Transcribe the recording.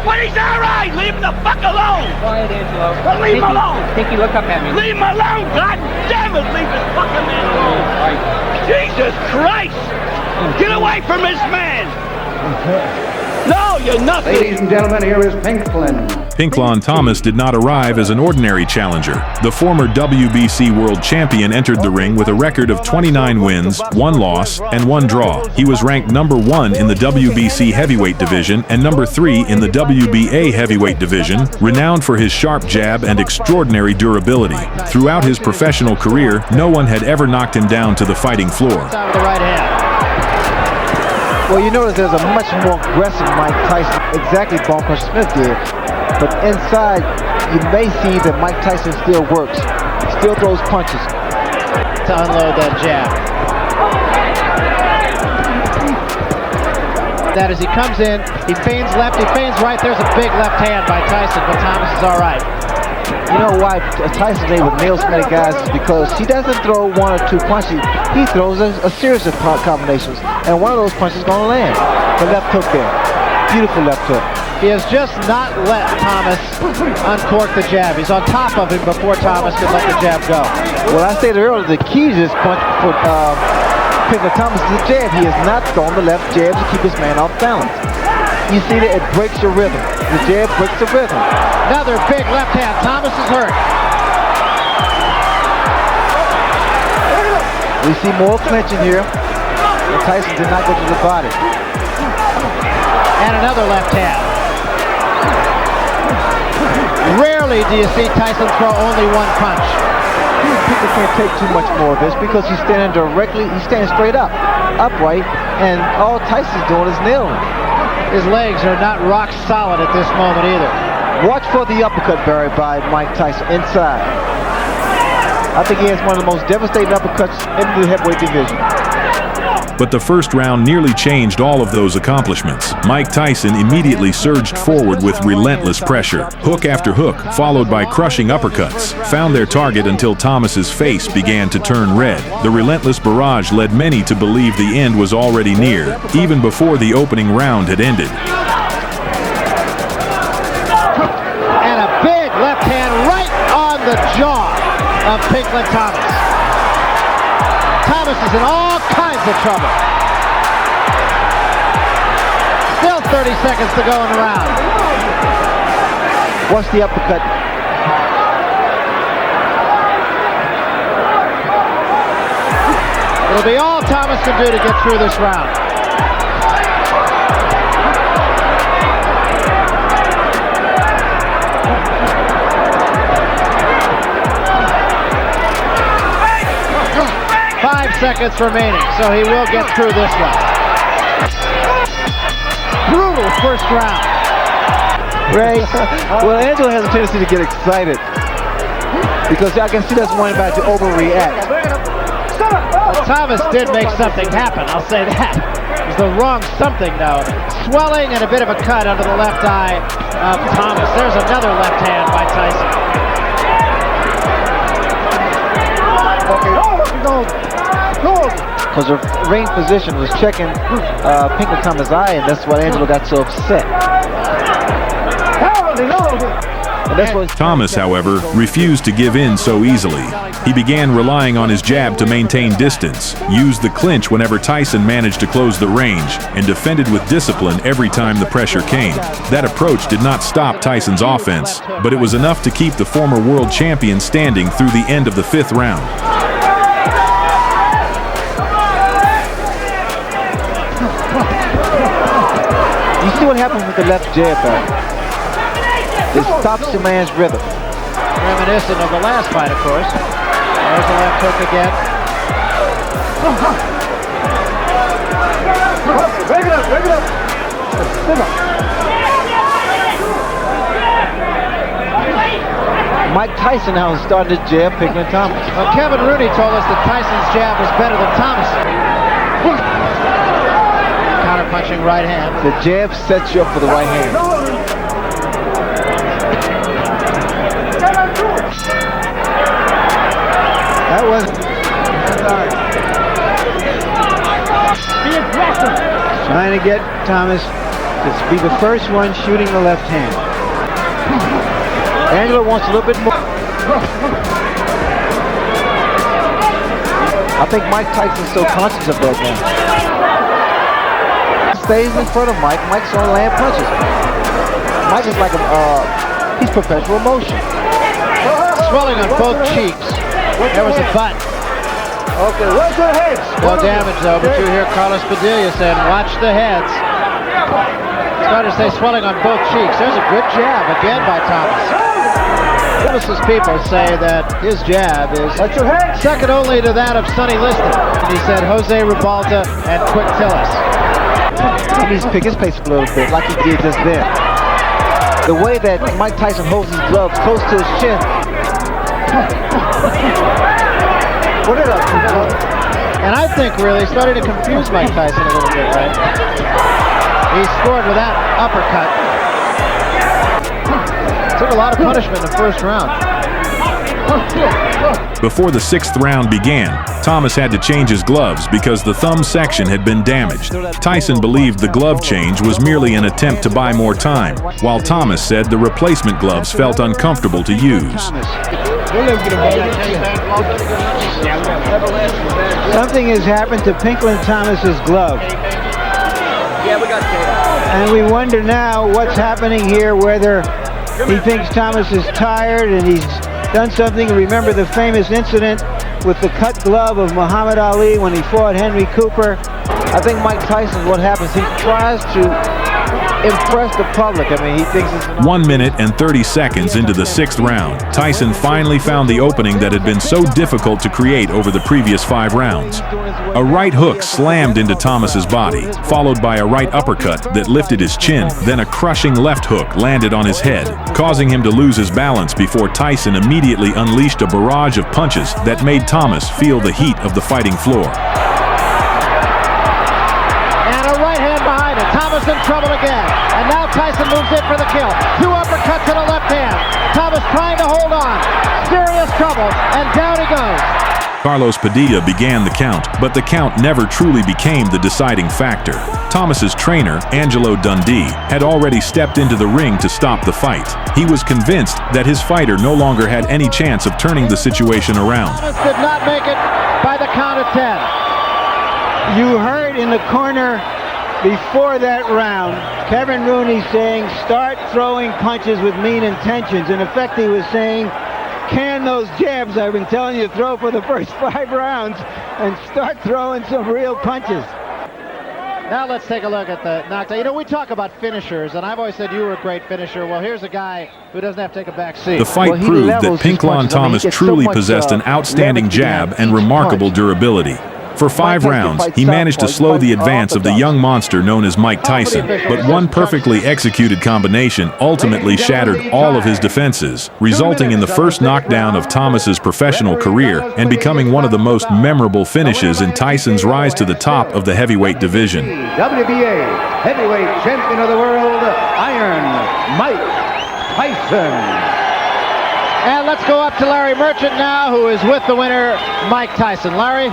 But he's all right. Leave him the fuck alone. Quiet, Angelo. Well, leave him alone. Pinky, look up at me. Leave him alone. God damn it. Leave this fucking man alone. Jesus Christ. Get away from this man. No, you're nothing. Ladies and gentlemen, here is Pinklon. Pinklon Thomas did not arrive as an ordinary challenger. The former WBC World Champion entered the ring with a record of 29 wins, 1 loss, and 1 draw. He was ranked number 1 in the WBC Heavyweight Division and number 3 in the WBA Heavyweight Division, renowned for his sharp jab and extraordinary durability. Throughout his professional career, no one had ever knocked him down to the fighting floor. With the right hand. Well, you notice there's a much more aggressive Mike Tyson, exactly Bonker Smith did. But inside, you may see that Mike Tyson still works, still throws punches. To unload that jab. That as he comes in, he feigns left, he feigns right. There's a big left hand by Tyson, but Thomas is all right. You know why Tyson's able to nail so many guys is because he doesn't throw 1 or 2 punches. He throws a series of combinations, and one of those punches is going to land. The left hook there. Beautiful left hook. He has just not let Thomas uncork the jab. He's on top of him before Thomas can let the jab go. Well, I stated earlier, the key to this punch for Pinklon Thomas is the jab. He has not thrown the left jab to keep his man off balance. You see that it breaks your rhythm. The jab breaks the rhythm. Another big left hand. Thomas is hurt. We see more clinching here. And Tyson did not go to the body. And another left hand. Rarely do you see Tyson throw only 1 punch. People can't take too much more of this because he's standing directly, he's standing straight up, upright, and all Tyson's doing is nailing. His legs are not rock solid at this moment either. Watch for the uppercut, Barry, by Mike Tyson inside. I think he has one of the most devastating uppercuts in the heavyweight division. But the first round nearly changed all of those accomplishments. Mike Tyson immediately surged forward with relentless pressure. Hook after hook, followed by crushing uppercuts, found their target until Thomas's face began to turn red. The relentless barrage led many to believe the end was already near, even before the opening round had ended. And a big left hand right on the jaw of Pinklon Thomas. Thomas is in all kinds of trouble. Still 30 seconds to go in the round. Watch the uppercut. It'll be all Thomas can do to get through this round. Seconds remaining, so he will get through this one. Brutal first round. Ray, well, Angelo has a tendency to get excited because I can see that's one about to overreact. Well, Thomas did make something happen, I'll say that. It was the wrong something, though. Swelling and a bit of a cut under the left eye of Thomas. There's another left hand by Tyson. Because the ring position was checking Pinklon Thomas' eye, and that's why Angelo got so upset. And that's what Thomas, however, refused to give in so easily. He began relying on his jab to maintain distance, used the clinch whenever Tyson managed to close the range, and defended with discipline every time the pressure came. That approach did not stop Tyson's offense, but it was enough to keep the former world champion standing through the end of the 5th round. You see what happens with the left jab back. It stops the man's rhythm. Reminiscent of the last fight, of course. There's the left hook again. Break it up, break it up. Mike Tyson now has started to jab Pinklon Thomas. Well, Kevin Rooney told us that Tyson's jab was better than Thomas. Counter-punching right hand. The jab sets you up for the right hand. That was... Be aggressive. Trying to get Thomas Just be the first one shooting the left hand. Angelo wants a little bit more. I think Mike Tyson's so conscious of that now. Stays in front of Mike. Mike's on land punches. Mike is like he's perpetual motion. Swelling on both cheeks. There was a butt. Okay, watch the heads. No damage though, but you hear Carlos Padilla saying, watch the heads. Started to say swelling on both cheeks. There's a good jab again by Thomas. Thomas's people say that his jab is second only to that of Sonny Liston. And he said Jose Ribalta and Quick Tillis. He needs to pick his pace up a little bit, like he did just then. The way that Mike Tyson holds his gloves close to his chin. Put it up. And I think really started to confuse Mike Tyson a little bit, right? He scored with that uppercut. Took a lot of punishment in the first round. Before the 6th round began, Thomas had to change his gloves because the thumb section had been damaged. Tyson believed the glove change was merely an attempt to buy more time, while Thomas said the replacement gloves felt uncomfortable to use. Something has happened to Pinklon Thomas's glove. Yeah, we got tape. And we wonder now what's happening here, whether he thinks Thomas is tired and he's done something. Remember the famous incident with the cut glove of Muhammad Ali when he fought Henry Cooper. I think Mike Tyson, what happens, he tries to impress the public. I mean, he thinks it's 1 minute and 30 seconds into the 6th round, Tyson finally found the opening that had been so difficult to create over the previous 5 rounds. A right hook slammed into Thomas's body, followed by a right uppercut that lifted his chin, then a crushing left hook landed on his head, causing him to lose his balance before Tyson immediately unleashed a barrage of punches that made Thomas feel the heat of the fighting floor. Thomas in trouble again, and now Tyson moves in for the kill. 2 uppercuts to the left hand. Thomas trying to hold on. Serious trouble, and down he goes. Carlos Padilla began the count, but the count never truly became the deciding factor. Thomas's trainer, Angelo Dundee, had already stepped into the ring to stop the fight. He was convinced that his fighter no longer had any chance of turning the situation around. Thomas did not make it by the count of 10. You heard in the corner before that round, Kevin Rooney saying, start throwing punches with mean intentions. In effect, he was saying, can those jabs I've been telling you to throw for the first 5 rounds and start throwing some real punches. Now let's take a look at the knockdown. You know, we talk about finishers, and I've always said you were a great finisher. Well, here's a guy who doesn't have to take a back seat. The fight proved that Pinklon Thomas truly possessed an outstanding jab and remarkable durability. For 5 rounds, he managed to slow the advance of the young monster known as Mike Tyson, but one perfectly executed combination ultimately shattered all of his defenses, resulting in the first knockdown of Thomas's professional career and becoming one of the most memorable finishes in Tyson's rise to the top of the heavyweight division. WBA Heavyweight Champion of the World, Iron Mike Tyson. And let's go up to Larry Merchant now, who is with the winner, Mike Tyson. Larry?